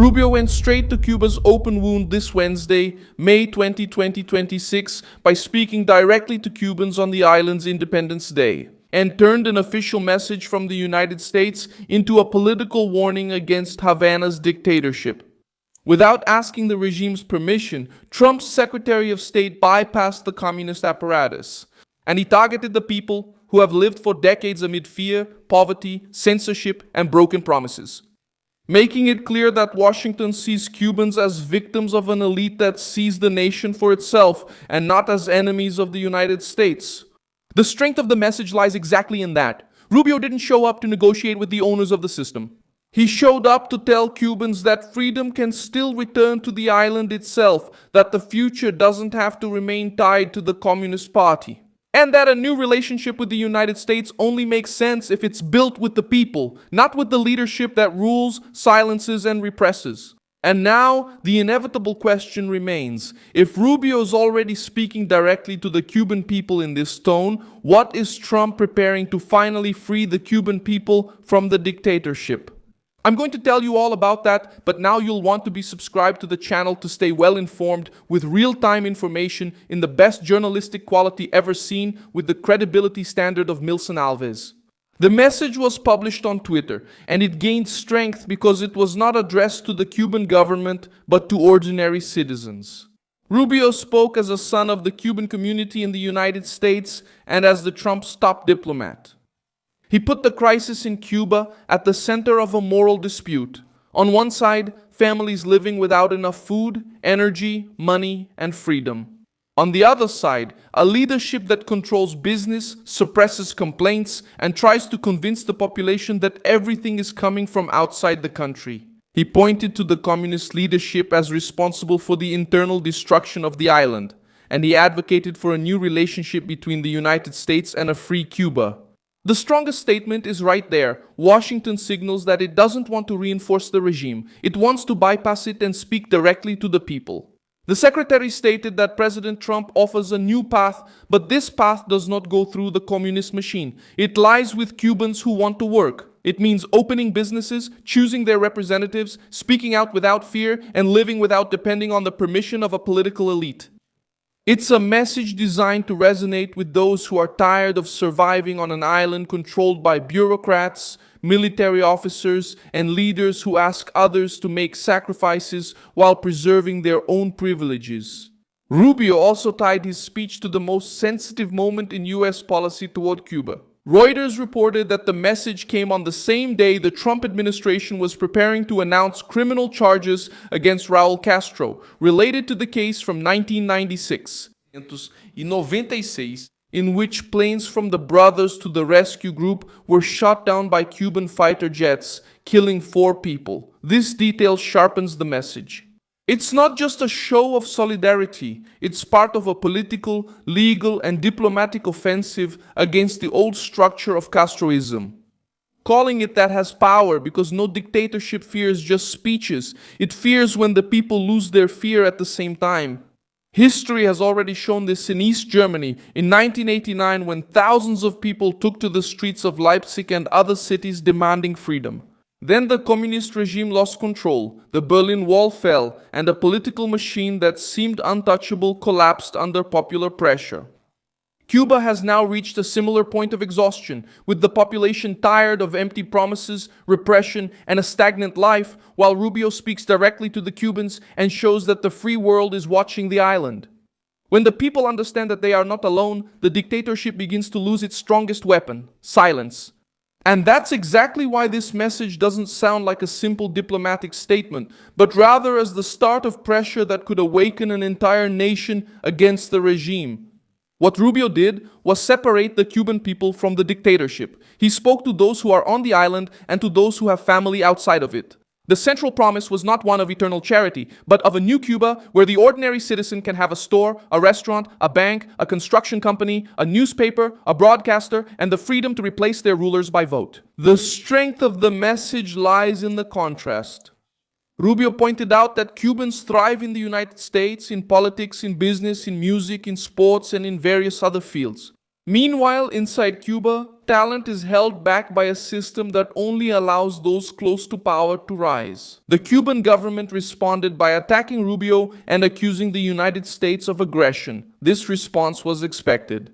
Rubio went straight to Cuba's open wound this Wednesday, May 20, 2026, by speaking directly to Cubans on the island's Independence Day, and turned an official message from the United States into a political warning against Havana's dictatorship. Without asking the regime's permission, Trump's Secretary of State bypassed the communist apparatus, and he targeted the people who have lived for decades amid fear, poverty, censorship, and broken promises, making it clear that Washington sees Cubans as victims of an elite that sees the nation for itself and not as enemies of the United States. The strength of the message lies exactly in that. Rubio didn't show up to negotiate with the owners of the system. He showed up to tell Cubans that freedom can still return to the island itself, that the future doesn't have to remain tied to the Communist Party, and that a new relationship with the United States only makes sense if it's built with the people, not with the leadership that rules, silences, and represses. And now, the inevitable question remains. If Rubio is already speaking directly to the Cuban people in this tone, what is Trump preparing to finally free the Cuban people from the dictatorship? I'm going to tell you all about that, but now you'll want to be subscribed to the channel to stay well informed with real-time information in the best journalistic quality ever seen with the credibility standard of Milson Alves. The message was published on Twitter, and it gained strength because it was not addressed to the Cuban government, but to ordinary citizens. Rubio spoke as a son of the Cuban community in the United States and as the Trump's top diplomat. He put the crisis in Cuba at the center of a moral dispute. On one side, families living without enough food, energy, money, and freedom. On the other side, a leadership that controls business, suppresses complaints, and tries to convince the population that everything is coming from outside the country. He pointed to the communist leadership as responsible for the internal destruction of the island, and he advocated for a new relationship between the United States and a free Cuba. The strongest statement is right there. Washington signals that it doesn't want to reinforce the regime. It wants to bypass it and speak directly to the people. The secretary stated that President Trump offers a new path, but this path does not go through the communist machine. It lies with Cubans who want to work. It means opening businesses, choosing their representatives, speaking out without fear, and living without depending on the permission of a political elite. It's a message designed to resonate with those who are tired of surviving on an island controlled by bureaucrats, military officers, and leaders who ask others to make sacrifices while preserving their own privileges. Rubio also tied his speech to the most sensitive moment in U.S. policy toward Cuba. Reuters reported that the message came on the same day the Trump administration was preparing to announce criminal charges against Raul Castro, related to the case from 1996, in which planes from the Brothers to the Rescue Group were shot down by Cuban fighter jets, killing 4 people. This detail sharpens the message. It's not just a show of solidarity, it's part of a political, legal, and diplomatic offensive against the old structure of Castroism. Calling it that has power because no dictatorship fears just speeches. It fears when the people lose their fear at the same time. History has already shown this in East Germany in 1989 when thousands of people took to the streets of Leipzig and other cities demanding freedom. Then the communist regime lost control, the Berlin Wall fell, and a political machine that seemed untouchable collapsed under popular pressure. Cuba has now reached a similar point of exhaustion, with the population tired of empty promises, repression, and a stagnant life, while Rubio speaks directly to the Cubans and shows that the free world is watching the island. When the people understand that they are not alone, the dictatorship begins to lose its strongest weapon: silence. And that's exactly why this message doesn't sound like a simple diplomatic statement, but rather as the start of pressure that could awaken an entire nation against the regime. What Rubio did was separate the Cuban people from the dictatorship. He spoke to those who are on the island and to those who have family outside of it. The central promise was not one of eternal charity, but of a new Cuba where the ordinary citizen can have a store, a restaurant, a bank, a construction company, a newspaper, a broadcaster, and the freedom to replace their rulers by vote. The strength of the message lies in the contrast. Rubio pointed out that Cubans thrive in the United States, in politics, in business, in music, in sports, and in various other fields. Meanwhile, inside Cuba, talent is held back by a system that only allows those close to power to rise. The Cuban government responded by attacking Rubio and accusing the United States of aggression. This response was expected.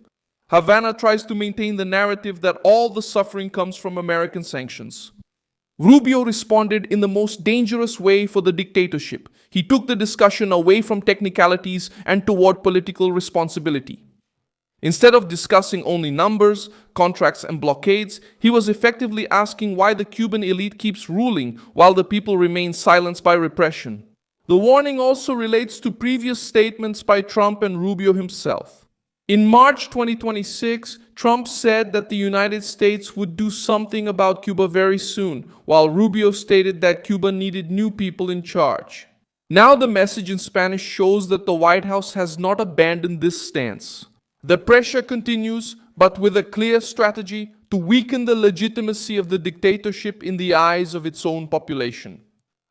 Havana tries to maintain the narrative that all the suffering comes from American sanctions. Rubio responded in the most dangerous way for the dictatorship. He took the discussion away from technicalities and toward political responsibility. Instead of discussing only numbers, contracts, and blockades, he was effectively asking why the Cuban elite keeps ruling while the people remain silenced by repression. The warning also relates to previous statements by Trump and Rubio himself. In March 2026, Trump said that the United States would do something about Cuba very soon, while Rubio stated that Cuba needed new people in charge. Now the message in Spanish shows that the White House has not abandoned this stance. The pressure continues, but with a clear strategy to weaken the legitimacy of the dictatorship in the eyes of its own population.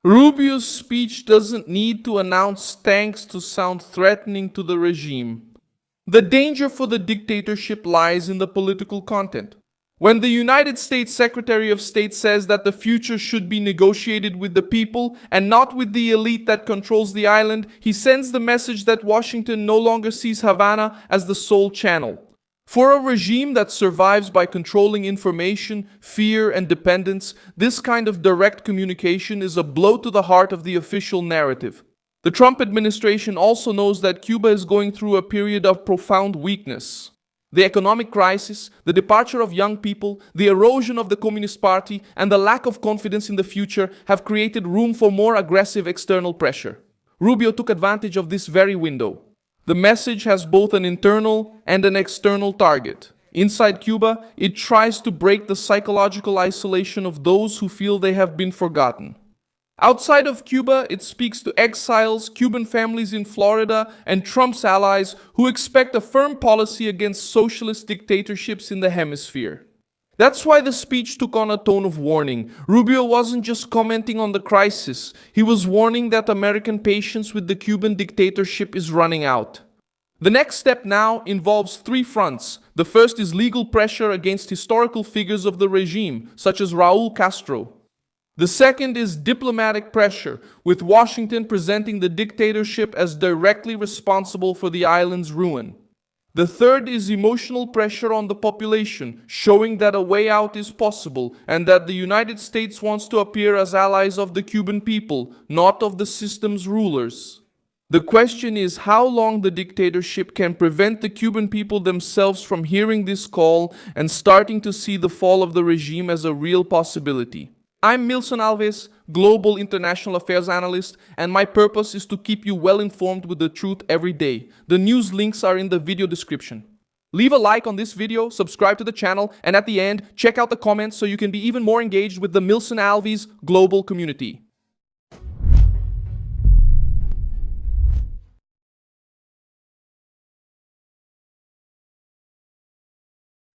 Rubio's speech doesn't need to announce tanks to sound threatening to the regime. The danger for the dictatorship lies in the political content. When the United States Secretary of State says that the future should be negotiated with the people and not with the elite that controls the island, he sends the message that Washington no longer sees Havana as the sole channel. For a regime that survives by controlling information, fear, and dependence, this kind of direct communication is a blow to the heart of the official narrative. The Trump administration also knows that Cuba is going through a period of profound weakness. The economic crisis, the departure of young people, the erosion of the Communist Party, and the lack of confidence in the future have created room for more aggressive external pressure. Rubio took advantage of this very window. The message has both an internal and an external target. Inside Cuba, it tries to break the psychological isolation of those who feel they have been forgotten. Outside of Cuba, it speaks to exiles, Cuban families in Florida, and Trump's allies who expect a firm policy against socialist dictatorships in the hemisphere. That's why the speech took on a tone of warning. Rubio wasn't just commenting on the crisis, he was warning that American patience with the Cuban dictatorship is running out. The next step now involves three fronts. The first is legal pressure against historical figures of the regime, such as Raúl Castro. The second is diplomatic pressure, with Washington presenting the dictatorship as directly responsible for the island's ruin. The third is emotional pressure on the population, showing that a way out is possible and that the United States wants to appear as allies of the Cuban people, not of the system's rulers. The question is how long the dictatorship can prevent the Cuban people themselves from hearing this call and starting to see the fall of the regime as a real possibility. I'm Milson Alves, Global International Affairs Analyst, and my purpose is to keep you well informed with the truth every day. The news links are in the video description. Leave a like on this video, subscribe to the channel, and at the end, check out the comments so you can be even more engaged with the Milson Alves global community.